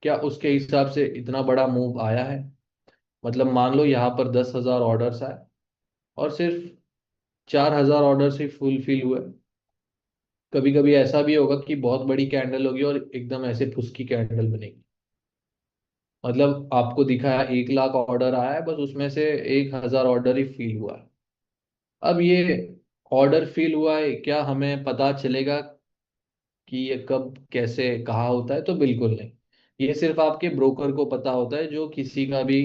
क्या उसके हिसाब से इतना बड़ा मूव आया है? मतलब मान लो यहाँ पर 10,000 ऑर्डर्स आए और सिर्फ 4,000 ऑर्डर्स ही फुलफिल हुए। कभी कभी ऐसा भी होगा कि बहुत बड़ी कैंडल होगी और एकदम ऐसे फुसकी कैंडल बनेगी। मतलब आपको दिखा है 1 लाख ऑर्डर आया है, बस उसमें से 1,000 ऑर्डर ही फिल हुआ है। अब ये ऑर्डर फिल हुआ है, क्या हमें पता चलेगा कि ये कब कैसे कहाँ होता है? तो बिल्कुल नहीं। ये सिर्फ आपके ब्रोकर को पता होता है, जो किसी का भी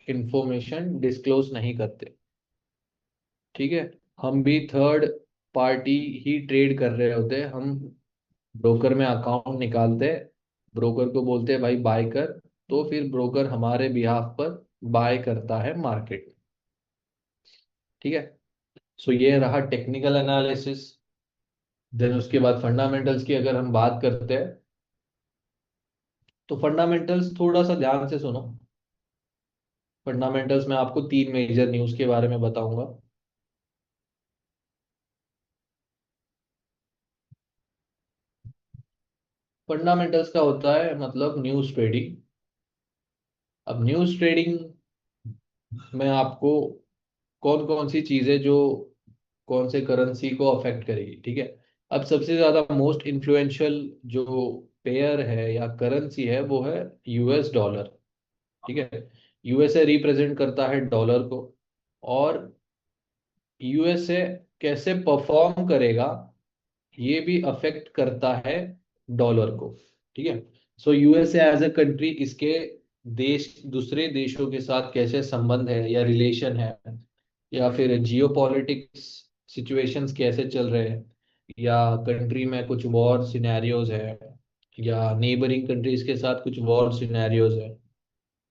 इंफॉर्मेशन डिस्क्लोज नहीं करते। ठीक है। हम भी थर्ड पार्टी ही ट्रेड कर रहे होते हैं। हम ब्रोकर में अकाउंट निकालते हैं, ब्रोकर को बोलते हैं भाई बाय कर, तो फिर ब्रोकर हमारे बिहाफ पर बाय करता है मार्केट। ठीक है। सो ये रहा टेक्निकल एनालिसिस। देन उसके बाद फंडामेंटल्स की अगर हम बात करते हैं, तो फंडामेंटल्स थोड़ा सा ध्यान से सुनो। फंडामेंटल्स में आपको तीन मेजर न्यूज के बारे में बताऊंगा। फंडामेंटल्स का होता है मतलब न्यूज ट्रेडिंग। अब न्यूज ट्रेडिंग में आपको कौन कौन सी चीजें जो कौन से करेंसी को अफेक्ट करेगी, ठीक है। अब सबसे ज्यादा मोस्ट इन्फ्लुएंशियल जो पेयर है या करेंसी है वो है यूएस डॉलर। ठीक है। यूएसए रिप्रेजेंट करता है डॉलर को, और यूएसए कैसे परफॉर्म करेगा ये भी अफेक्ट करता है डॉलर को। ठीक है। सो यूएसए एज अ कंट्री, इसके देश दूसरे देशों के साथ कैसे संबंध है या रिलेशन है, या फिर जियो पॉलिटिक्स सिचुएशंस कैसे चल रहे हैं, या कंट्री में कुछ वॉर सिनेरियोज है, या नेबरिंग कंट्रीज के साथ कुछ वॉर सिनेरियोज है,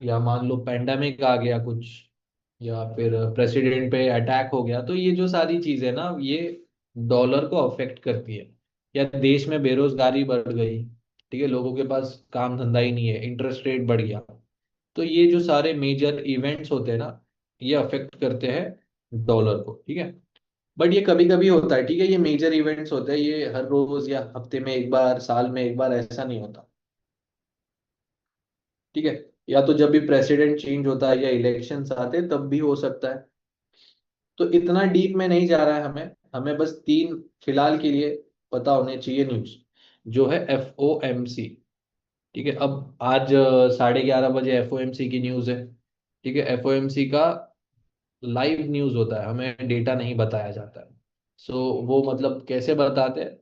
या मान लो पेंडेमिक आ गया कुछ, या फिर प्रेसिडेंट पे अटैक हो गया, तो ये जो सारी चीजें ना ये डॉलर को अफेक्ट करती है। या देश में बेरोजगारी बढ़ गई, ठीक है, लोगों के पास काम धंधा ही नहीं है, इंटरेस्ट रेट बढ़ गया, तो ये जो सारे मेजर इवेंट्स होते हैं ना, ये अफेक्ट करते हैं डॉलर को। ठीक है। बट ये कभी कभी होता है, ठीक है, ये मेजर इवेंट्स होते हैं, ये हर रोज या हफ्ते में एक बार, साल में एक बार ऐसा नहीं होता। ठीक है। या तो जब भी प्रेसिडेंट चेंज होता है या इलेक्शंस आते हैं तब भी हो सकता है। तो इतना डीप में नहीं जा रहा है हमें, हमें बस तीन फिलहाल के लिए पता होने चाहिए न्यूज, जो है एफ ओ एम सी। ठीक है। अब आज 11:30 बजे एफ ओ एम सी की न्यूज है। ठीक है। एफ ओ एम सी का लाइव न्यूज होता है, हमें डेटा नहीं बताया जाता है। सो वो मतलब कैसे बताते हैं,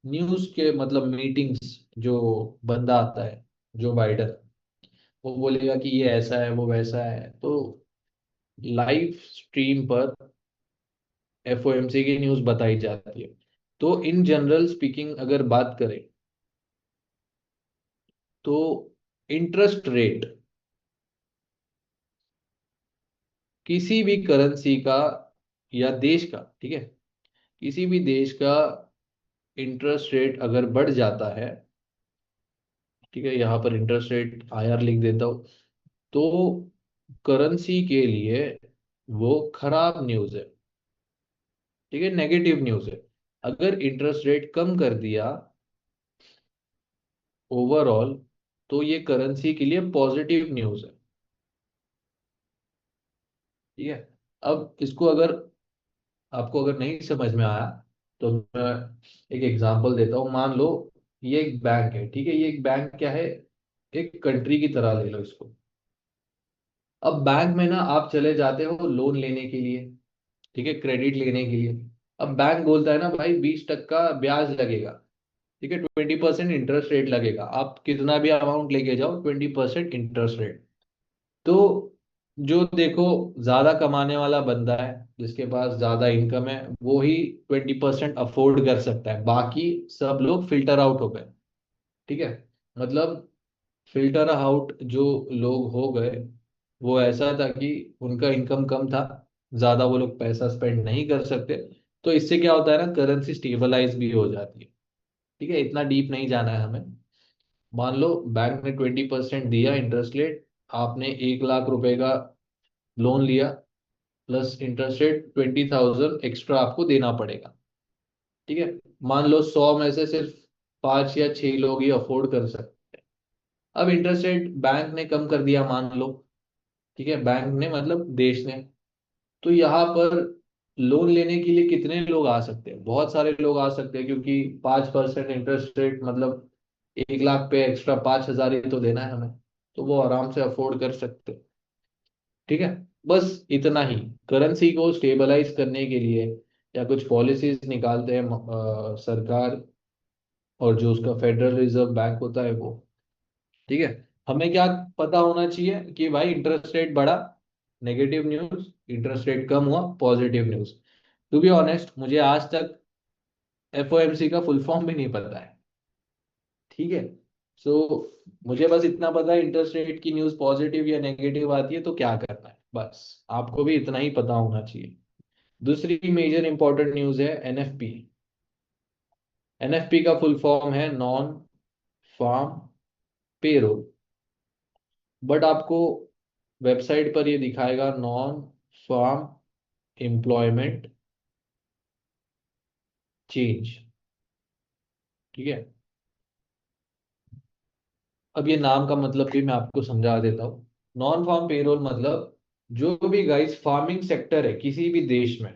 न्यूज के मतलब मीटिंग्स, जो बंदा आता है, जो बाइडन, वो बोलेगा कि ये ऐसा है वो वैसा है, तो लाइव स्ट्रीम पर एफओएमसी की न्यूज बताई जाती है। तो इन जनरल स्पीकिंग अगर बात करें, तो इंटरेस्ट रेट किसी भी करेंसी का या देश का, ठीक है, किसी भी देश का इंटरेस्ट रेट अगर बढ़ जाता है, ठीक है, यहाँ पर इंटरेस्ट रेट आईआर लिख देता हूँ, तो करेंसी के लिए वो खराब न्यूज है। ठीक है, नेगेटिव न्यूज है। अगर इंटरेस्ट रेट कम कर दिया ओवरऑल, तो ये करेंसी के लिए पॉजिटिव न्यूज है। ठीक है। अब इसको अगर आपको अगर नहीं समझ में आया, तो मैं एक एग्जांपल देता हूँ। मान लो ये एक बैंक है, ठीक है, ये एक बैंक क्या है, एक कंट्री की तरह ले लो इसको। अब बैंक में ना आप चले जाते हो लोन लेने के लिए, ठीक है, क्रेडिट लेने के लिए। अब बैंक बोलता है ना भाई 20% ब्याज लगेगा, ठीक है, 20% इंटरेस्ट रेट लगेगा, आप कितना भी अमाउंट लेके जाओ 20% इंटरेस्ट रेट। तो जो देखो ज्यादा कमाने वाला बंदा है, जिसके पास ज्यादा इनकम है, वो ही 20% अफोर्ड कर सकता है, बाकी सब लोग फिल्टर आउट हो गए। ठीक है। मतलब फिल्टर आउट जो लोग हो गए, वो ऐसा था कि उनका इनकम कम था, ज्यादा वो लोग पैसा स्पेंड नहीं कर सकते। तो इससे क्या होता है ना, करेंसी स्टेबलाइज भी हो जाती है। ठीक है, इतना डीप नहीं जाना है हमें। मान लो बैंक ने 20% दिया इंटरेस्ट रेट, आपने 1 लाख रुपए का लोन लिया, प्लस इंटरेस्ट रेट 20,000 एक्स्ट्रा आपको देना पड़ेगा। ठीक है। मान लो 100 में से सिर्फ 5 या 6 लोग ही अफोर्ड कर सकते हैं। अब इंटरेस्ट रेट बैंक ने कम कर दिया मान लो, ठीक है, बैंक ने मतलब देश ने, तो यहाँ पर लोन लेने के लिए कितने लोग आ सकते हैं? बहुत सारे लोग आ सकते हैं, क्योंकि 5% इंटरेस्ट रेट मतलब 1 लाख पे एक्स्ट्रा 5,000 ही तो देना है हमें, तो वो आराम से अफोर्ड कर सकते हैं। ठीक है, बस इतना ही। करेंसी को स्टेबलाइज करने के लिए या कुछ पॉलिसीज निकालते हैं सरकार, और जो उसका फेडरल रिजर्व बैंक होता है वो। ठीक है, हमें क्या पता होना चाहिए कि भाई इंटरेस्ट रेट बढ़ा, नेगेटिव न्यूज, इंटरेस्ट रेट कम हुआ, positive news. To be honest, मुझे आज तक एफओएमसी का फुल फॉर्म भी नहीं पता है। ठीक है, सो मुझे बस इतना पता है, इंटरेस्ट रेट की न्यूज पॉजिटिव या नेगेटिव आती है तो क्या करना है, बस आपको भी इतना ही पता होना चाहिए। दूसरी मेजर इंपॉर्टेंट न्यूज है एनएफपी। एनएफपी का फुल फॉर्म है नॉन फार्म पेरोल, बट आपको वेबसाइट पर ये दिखाएगा नॉन फार्म एम्प्लॉयमेंट चेंज। ठीक है, अब ये नाम का मतलब भी मैं आपको समझा देता हूँ। नॉन फार्म पेरोल मतलब जो भी गाइस फार्मिंग सेक्टर है किसी भी देश में,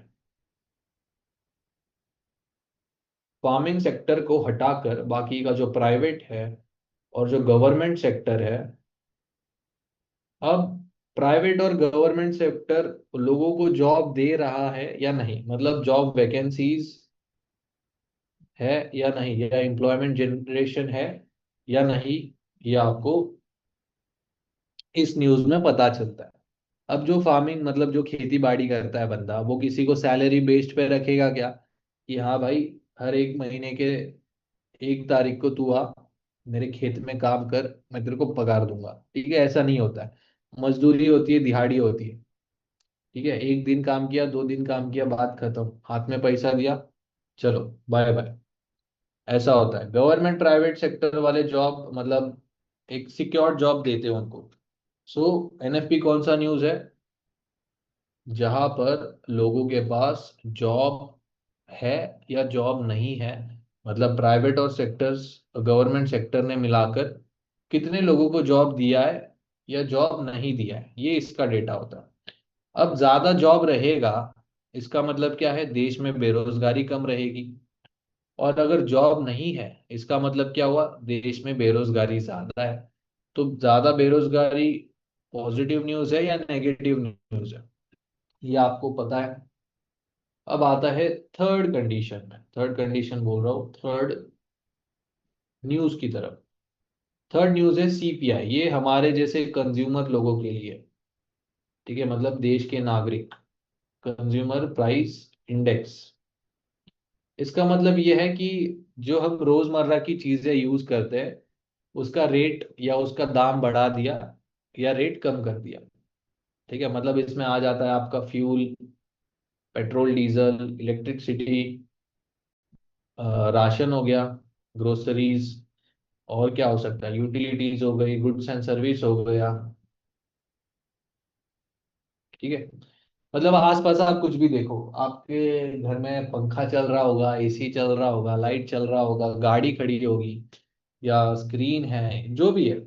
फार्मिंग सेक्टर को हटाकर बाकी का जो प्राइवेट है और जो गवर्नमेंट सेक्टर है, अब प्राइवेट और गवर्नमेंट सेक्टर लोगों को जॉब दे रहा है या नहीं, मतलब जॉब वैकेंसीज है या नहीं, या एम्प्लॉयमेंट जनरेशन है या नहीं, ये आपको इस न्यूज में पता चलता है। अब जो फार्मिंग मतलब जो खेती बाड़ी करता है बंदा, वो किसी को सैलरी बेस्ड पे रखेगा क्या, कि हाँ भाई हर एक महीने के 1 तारीख को तू आ मेरे खेत में काम कर, मैं तेरे को पगार दूंगा। ठीक है, ऐसा नहीं होता है। मजदूरी होती है, दिहाड़ी होती है। ठीक है, 1 दिन काम किया, 2 दिन काम किया, बात खत्म, हाथ में पैसा दिया, चलो बाय बाय। ऐसा होता है। गवर्नमेंट प्राइवेट सेक्टर वाले जॉब मतलब एक सिक्योर जॉब देते हैं उनको। सो एनएफपी कौन सा न्यूज है? जहां पर लोगों के पास जॉब है या जॉब नहीं है, मतलब प्राइवेट और सेक्टर्स, गवर्नमेंट सेक्टर ने मिलाकर कितने लोगों को जॉब दिया है या जॉब नहीं दिया है, ये इसका डेटा होता है। अब ज्यादा जॉब रहेगा, इसका मतलब क्या है? देश में बेरोजगारी कम रहेगी। और अगर जॉब नहीं है, इसका मतलब क्या हुआ? देश में बेरोजगारी ज्यादा है। तो ज्यादा बेरोजगारी पॉजिटिव न्यूज है या नेगेटिव न्यूज है, ये आपको पता है। अब आता है थर्ड कंडीशन में, थर्ड कंडीशन बोल रहा हूँ, थर्ड न्यूज की तरफ। थर्ड न्यूज है सीपीआई, ये हमारे जैसे कंज्यूमर लोगों के लिए। ठीक है, मतलब देश के नागरिक, कंज्यूमर प्राइस इंडेक्स। इसका मतलब ये है कि जो हम रोजमर्रा की चीजें यूज करते हैं, उसका रेट या उसका दाम बढ़ा दिया या रेट कम कर दिया। ठीक है, मतलब इसमें आ जाता है आपका fuel, petrol diesel, electricity, ration हो गया, ग्रोसरीज, और क्या हो सकता है, यूटिलिटीज हो गई, गुड्स एंड सर्विस हो गया। ठीक है, मतलब आसपास आप कुछ भी देखो, आपके घर में पंखा चल रहा होगा, एसी चल रहा होगा, लाइट चल रहा होगा, गाड़ी खड़ी होगी, या स्क्रीन है, जो भी है,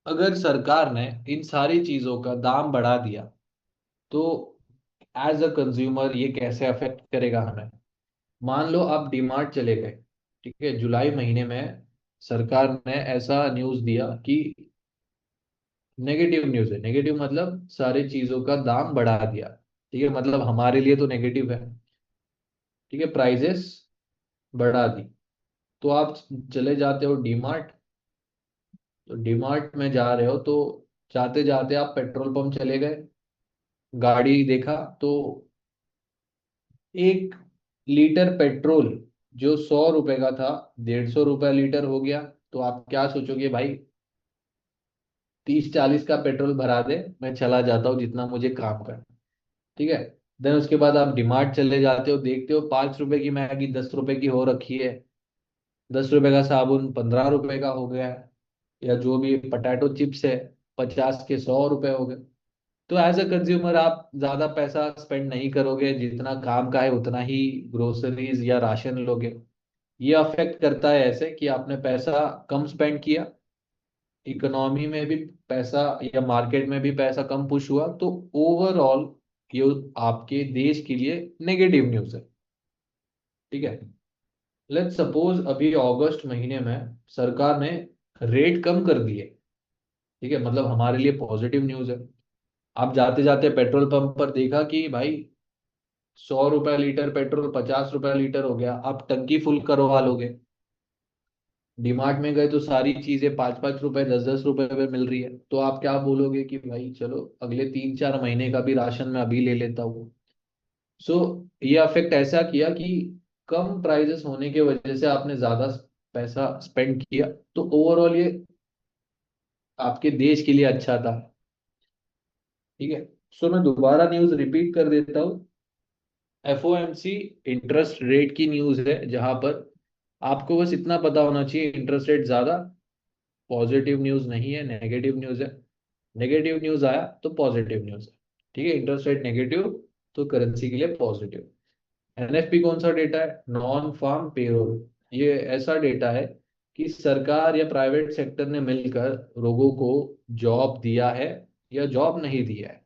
अगर सरकार ने इन सारी चीजों का दाम बढ़ा दिया तो एज अ कंज्यूमर ये कैसे अफेक्ट करेगा हमें? मान लो आप डीमार्ट चले गए, ठीक है, जुलाई महीने में सरकार ने ऐसा न्यूज दिया कि, नेगेटिव न्यूज है, नेगेटिव मतलब सारी चीजों का दाम बढ़ा दिया। ठीक है, मतलब हमारे लिए तो नेगेटिव है। ठीक है, प्राइजेस बढ़ा दी, तो आप चले जाते हो डीमार्ट, तो डीमार्ट में जा रहे हो तो जाते जाते आप पेट्रोल पंप चले गए, गाड़ी देखा तो 1 लीटर पेट्रोल जो 100 रुपए का था, 150 रुपया लीटर हो गया। तो आप क्या सोचोगे भाई, 30-40 का पेट्रोल भरा दे, मैं चला जाता हूँ जितना मुझे काम कर। ठीक है, देन उसके बाद आप डिमार्ट चले जाते हो, देखते हो 5 रुपए की मैगी 10 रुपए की हो रखी है, 10 रुपए का साबुन 15 रुपए का हो गया है, या जो भी पटाटो चिप्स है 50 के 100 रुपए हो गए। तो एज अ कंज्यूमर आप ज्यादा पैसा स्पेंड नहीं करोगे, जितना काम का है उतना ही ग्रोसरीज या राशन लोगे। ये अफेक्ट करता है ऐसे कि आपने पैसा कम स्पेंड किया, इकोनॉमी में भी पैसा या मार्केट में भी पैसा कम पुश हुआ, तो ओवरऑल ये आपके देश के लिए नेगेटिव न्यूज है। ठीक है। लेट्स सपोज अभी अगस्त महीने में सरकार ने रेट कम कर दिए। ठीक है, मतलब हमारे लिए पॉजिटिव न्यूज है। आप जाते जाते पेट्रोल पंप पर देखा कि भाई 100 रुपए लीटर पेट्रोल 50 रुपए लीटर हो गया, आप टंकी फुल करवा लोगे। डीमार्ट में गए तो सारी चीजें 5-5 रुपए 10-10 रुपए पे मिल रही है, तो आप क्या बोलोगे कि भाई चलो अगले 3-4 महीने का भी राशन मैं अभी ले लेता हूँ। सो ये अफेक्ट ऐसा किया कि कम प्राइजेस होने की वजह से आपने ज्यादा पैसा स्पेंड किया, तो ओवरऑल ये आपके देश के लिए अच्छा था। ठीक है। सो मैं दोबारा न्यूज रिपीट कर देता हूँ। एफओएमसी इंटरेस्ट रेट की न्यूज है, जहां पर आपको बस इतना पता होना चाहिए इंटरेस्ट रेट ज्यादा पॉजिटिव न्यूज नहीं है, नेगेटिव न्यूज है। नेगेटिव न्यूज आया तो पॉजिटिव न्यूज है। ठीक है, इंटरेस्ट रेट नेगेटिव तो करेंसी के लिए पॉजिटिव। एनएफपी कौन सा डेटा है? Non farm payroll. ये ऐसा डेटा है कि सरकार या प्राइवेट सेक्टर ने मिलकर लोगों को जॉब दिया है या जॉब नहीं दिया है।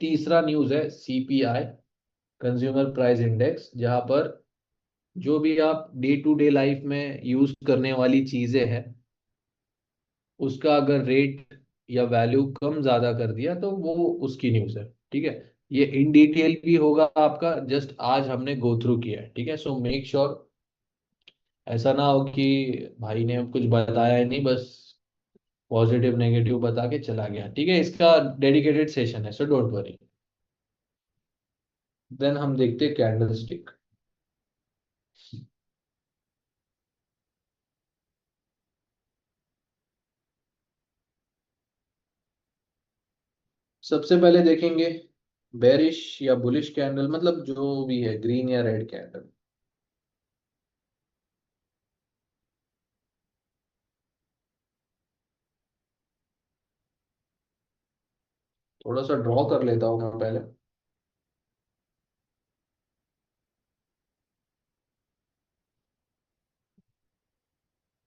तीसरा न्यूज है सीपीआई, कंज्यूमर प्राइस इंडेक्स, जहां पर जो भी आप डे टू डे लाइफ में यूज करने वाली चीजें हैं उसका अगर रेट या वैल्यू कम ज्यादा कर दिया तो वो उसकी न्यूज है। ठीक है। ये इन डिटेल भी होगा आपका, जस्ट आज हमने गो थ्रू किया है। ठीक है। सो मेक श्योर ऐसा ना हो कि भाई ने कुछ बताया ही नहीं, बस पॉजिटिव नेगेटिव बता के चला गया। ठीक है, इसका डेडिकेटेड सेशन है, सो डोंट वरी। देन हम देखते हैं कैंडल स्टिक। सबसे पहले देखेंगे बेरिश या बुलिश कैंडल, मतलब जो भी है ग्रीन या रेड कैंडल। थोड़ा सा ड्रॉ कर लेता हूँ मैं पहले।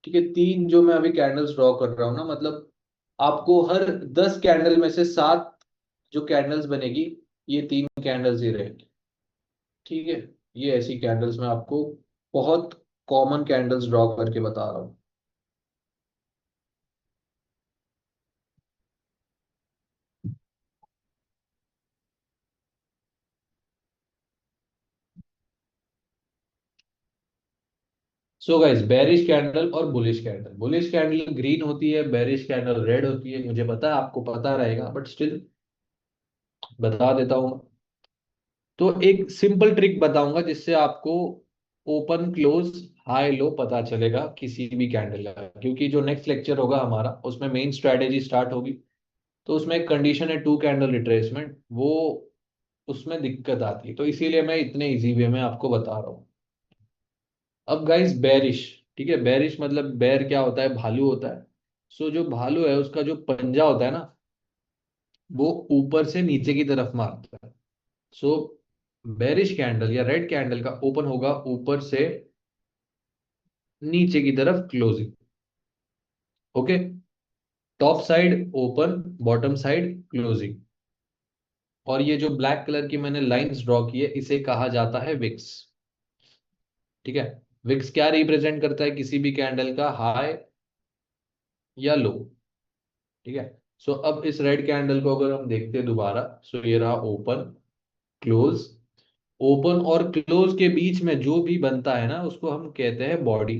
ठीक है, तीन जो मैं अभी कैंडल्स ड्रॉ कर रहा हूँ ना, मतलब आपको हर 10 कैंडल में से 7 जो कैंडल्स बनेगी, ये तीन कैंडल्स ही रहेंगी। ठीक है। ये ऐसी कैंडल्स मैं आपको बहुत कॉमन कैंडल्स ड्रॉ करके बता रहा हूँ। सो गाइस, बेरिश कैंडल और bullish candle, bullish candle green होती है, बेरिश कैंडल रेड होती है। मुझे पता है आपको पता रहेगा, बट स्टिल बता देता हूँ। तो एक सिंपल ट्रिक बताऊंगा जिससे आपको ओपन क्लोज हाई लो पता चलेगा किसी भी कैंडल का, क्योंकि जो नेक्स्ट लेक्चर होगा हमारा उसमें मेन स्ट्रेटेजी स्टार्ट होगी। तो उसमें एक कंडीशन है टू कैंडल रिट्रेसमेंट, वो उसमें दिक्कत आती है, तो इसीलिए मैं इतने इजी वे में आपको बता रहा हूँ। अब गाइस बेरिश। ठीक है, बेरिश मतलब बेर क्या होता है? भालू होता है। सो जो भालू है उसका जो पंजा होता है ना, वो ऊपर से नीचे की तरफ मारता है। सो बेरिश कैंडल या रेड कैंडल का ओपन होगा ऊपर से नीचे की तरफ closing. Okay. Top side open, bottom side closing. और ये जो ब्लैक कलर की मैंने लाइंस ड्रॉ की है इसे कहा जाता है विक्स। ठीक है। विक्स क्या रिप्रेजेंट करता है? किसी भी कैंडल का हाई या लो। ठीक है। सो अब इस रेड कैंडल को अगर हम देखते हैं दोबारा, सो ये रहा ओपन, क्लोज। ओपन और क्लोज के बीच में जो भी बनता है ना उसको हम कहते हैं बॉडी।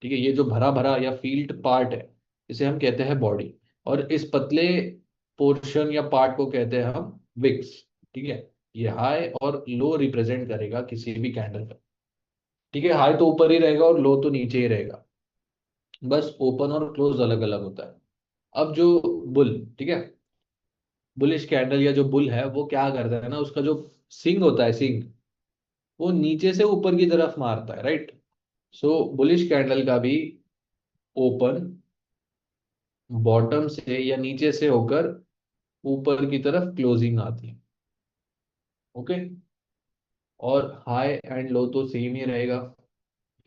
ठीक है, ये जो भरा भरा या फील्ड पार्ट है इसे हम कहते हैं बॉडी। और इस पतले पोर्शन या पार्ट को कहते हैं हम विक्स। ठीक है। ये हाई और लो रिप्रेजेंट करेगा किसी भी कैंडल का। ठीक है, हाई तो ऊपर ही रहेगा और लो तो नीचे ही रहेगा, बस ओपन और क्लोज अलग अलग होता है। अब जो बुल, ठीक है, बुलिश कैंडल या जो बुल है वो क्या करता है ना, उसका जो सिंग होता है, सिंग वो नीचे से ऊपर की तरफ मारता है, राइट। सो बुलिश कैंडल का भी ओपन बॉटम से या नीचे से होकर ऊपर की तरफ क्लोजिंग आती है। ओके। और हाई एंड लो तो सेम ही रहेगा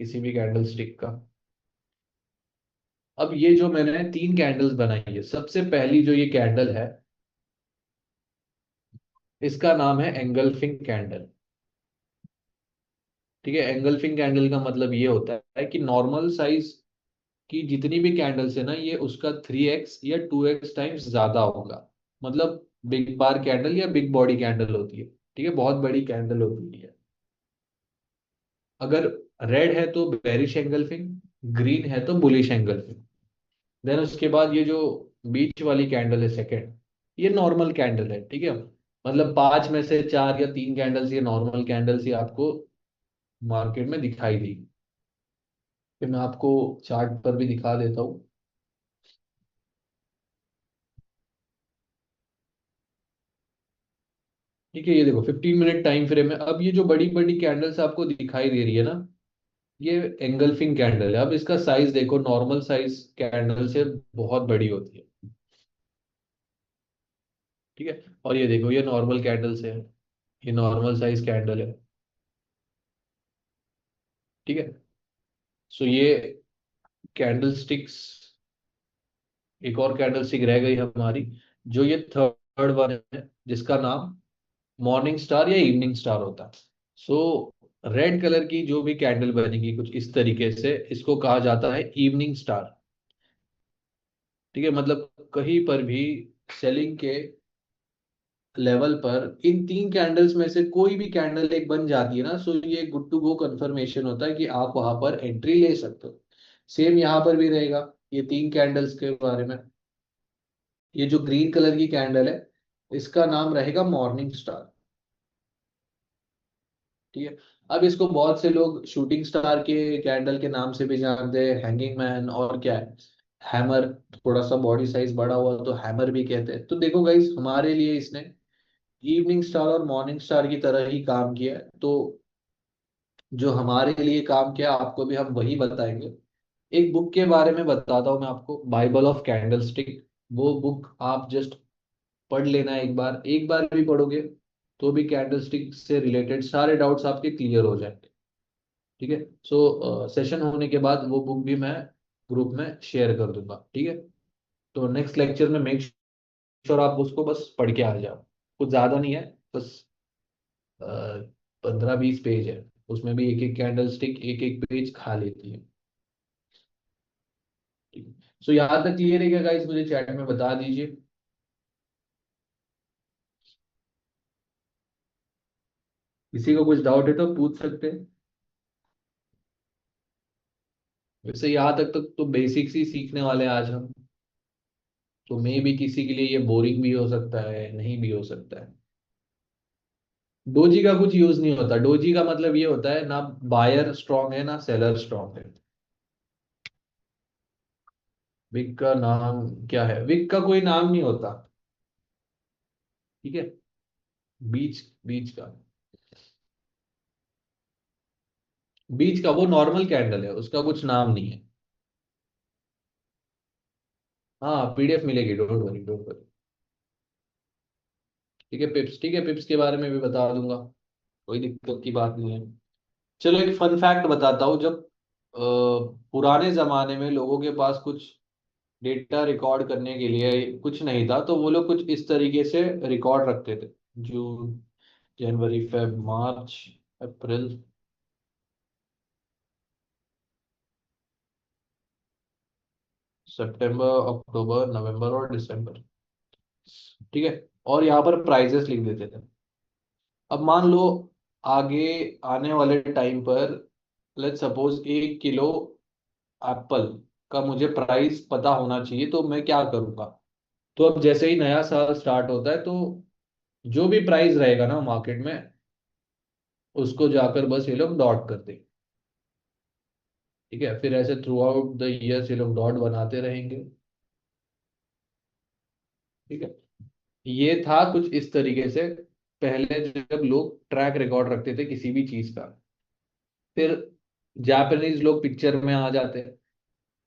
किसी भी कैंडल स्टिक का। अब ये जो मैंने तीन कैंडल्स बनाई है, सबसे पहली जो ये कैंडल है, इसका नाम है एंगल्फिंग कैंडल। ठीक है, एंगल्फिंग कैंडल का मतलब ये होता है कि नॉर्मल साइज की जितनी भी कैंडल्स है ना, ये उसका 3x या 2x टाइम्स ज्यादा होगा। मतलब बिग बार कैंडल या बिग बॉडी कैंडल होती है। ठीक है, बहुत बड़ी कैंडल होती है। अगर रेड है तो बेरिश एंगल्फिंग, ग्रीन है तो बुलिश एंगल्फिंग। देन उसके बाद ये जो बीच वाली कैंडल है सेकंड, ये नॉर्मल कैंडल है। ठीक है, मतलब पांच में से चार या तीन कैंडल्स ये नॉर्मल कैंडल्स ही आपको मार्केट में दिखाई दी। फिर मैं आपको चार्ट पर भी दिखा देता हूँ। ठीक है, ये देखो 15 मिनट टाइम फ्रेम है। अब ये जो बड़ी बड़ी कैंडल्स आपको दिखाई दे रही है ना, ये एंगल्फिंग कैंडल है। अब इसका साइज देखो, नॉर्मल साइज कैंडल से बहुत बड़ी होती है। ठीक है, और ये देखो ये नॉर्मल कैंडल से है, ये नॉर्मल साइज कैंडल है। ठीक है, सो ये कैंडल स्टिक्स, एक और कैंडल स्टिक रह गई हमारी, जो ये थर्ड वन है, जिसका नाम मॉर्निंग स्टार या इवनिंग स्टार होता है। सो रेड कलर की जो भी कैंडल बनेगी कुछ इस तरीके से, इसको कहा जाता है इवनिंग स्टार। ठीक है, मतलब कहीं पर भी सेलिंग के लेवल पर इन तीन कैंडल्स में से कोई भी कैंडल एक बन जाती है ना, सो ये गुड टू गो कंफर्मेशन होता है कि आप वहां पर एंट्री ले सकते हो। सेम यहाँ पर भी रहेगा ये तीन कैंडल्स के बारे में। ये जो ग्रीन कलर की कैंडल है, इसका नाम रहेगा मॉर्निंग स्टार। ठीक है, अब इसको बहुत से लोग शूटिंग स्टार के कैंडल के नाम से भी जानते हैं, हैंगिंग मैन, और क्या है, हैमर। थोड़ा सा बॉडी साइज बड़ा हुआ तो हैमर भी कहते हैं। तो देखो गाइस, हमारे लिए इसने इवनिंग स्टार और मॉर्निंग स्टार की तरह ही काम किया है। तो जो हमारे लिए काम किया आपको भी हम वही बताएंगे। एक बुक के बारे में बताता हूँ मैं आपको, बाइबल ऑफ कैंडल स्टिक। वो बुक आप जस्ट पढ़ लेना, एक बार भी पढ़ोगे तो भी कैंडल स्टिक से रिलेटेड सारे डाउट्स आपके क्लियर हो जाएंगे। ठीक है, सो सेशन होने के बाद वो बुक भी मैं ग्रुप में शेयर कर दूंगा। ठीक है, तो नेक्स्ट लेक्चर में मेक श्योर आप उसको बस पढ़ के आ जाओ। कुछ ज्यादा नहीं है, बस 15-20 पेज है। उसमें भी एक एक कैंडल स्टिक एक एक पेज खा लेती है। ठीक है, सो यहाँ तक क्लियर है क्या गाइस? मुझे चैट में बता दीजिए। किसी को कुछ डाउट है तो पूछ सकते हैं। वैसे यहाँ तक तो बेसिक्स ही सीखने वाले हैं आज हम। तो मे भी किसी के लिए ये बोरिंग भी हो सकता है, नहीं भी हो सकता है। डोजी का कुछ यूज नहीं होता। डोजी का मतलब ये होता है ना, बायर स्ट्रांग है ना सेलर स्ट्रांग है। विक का नाम क्या है? विक का कोई नाम नहीं होता। ठीक है, बीच बीच का, बीच का वो नॉर्मल कैंडल है, उसका कुछ नाम नहीं है। हाँ, पीडीएफ मिलेगी, डोंट वरी डोंट वरी। ठीक है पिप्स, ठीक है पिप्स के बारे में भी बता दूंगा, कोई दिक्कत की बात नहीं है। चलो एक फन फैक्ट बताता हूँ। जब पुराने जमाने में लोगों के पास कुछ डेटा रिकॉर्ड करने के लिए कुछ नहीं था, तो वो लोग कुछ इस तरीके से रिकॉर्ड रखते थे। जून, जनवरी, फेब, मार्च, अप्रैल, सितंबर, अक्टूबर, नवंबर और दिसंबर। ठीक है, और यहाँ पर प्राइजेस लिख देते थे। अब मान लो आगे आने वाले टाइम पर, लेट्स सपोज 1 किलो एप्पल का मुझे प्राइस पता होना चाहिए, तो मैं क्या करूंगा? तो अब जैसे ही नया साल स्टार्ट होता है, तो जो भी प्राइस रहेगा ना मार्केट में, उसको जाकर बस ये लोग डॉट कर देंगे। ठीक है, फिर ऐसे थ्रू आउट द ईयर्स ये लोग डॉट बनाते रहेंगे। ठीक है, ये था कुछ इस तरीके से पहले जब लोग ट्रैक रिकॉर्ड रखते थे किसी भी चीज का। फिर जापानीज लोग पिक्चर में आ जाते हैं।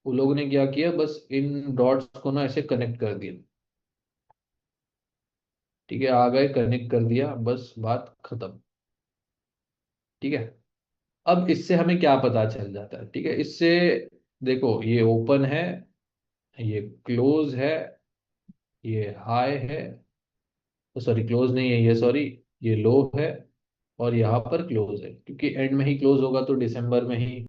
वो लोगों ने क्या किया, बस इन डॉट्स को ना ऐसे कनेक्ट कर दिया। ठीक है, आ गए, कनेक्ट कर दिया, बस बात खत्म। ठीक है। अब इससे हमें क्या पता चल जाता है, ठीक है, इससे देखो ये ओपन है, ये क्लोज है, ये हाई है, सॉरी क्लोज नहीं है ये, सॉरी, ये लो है, और यहाँ पर क्लोज है, क्योंकि एंड में ही क्लोज होगा तो दिसंबर में ही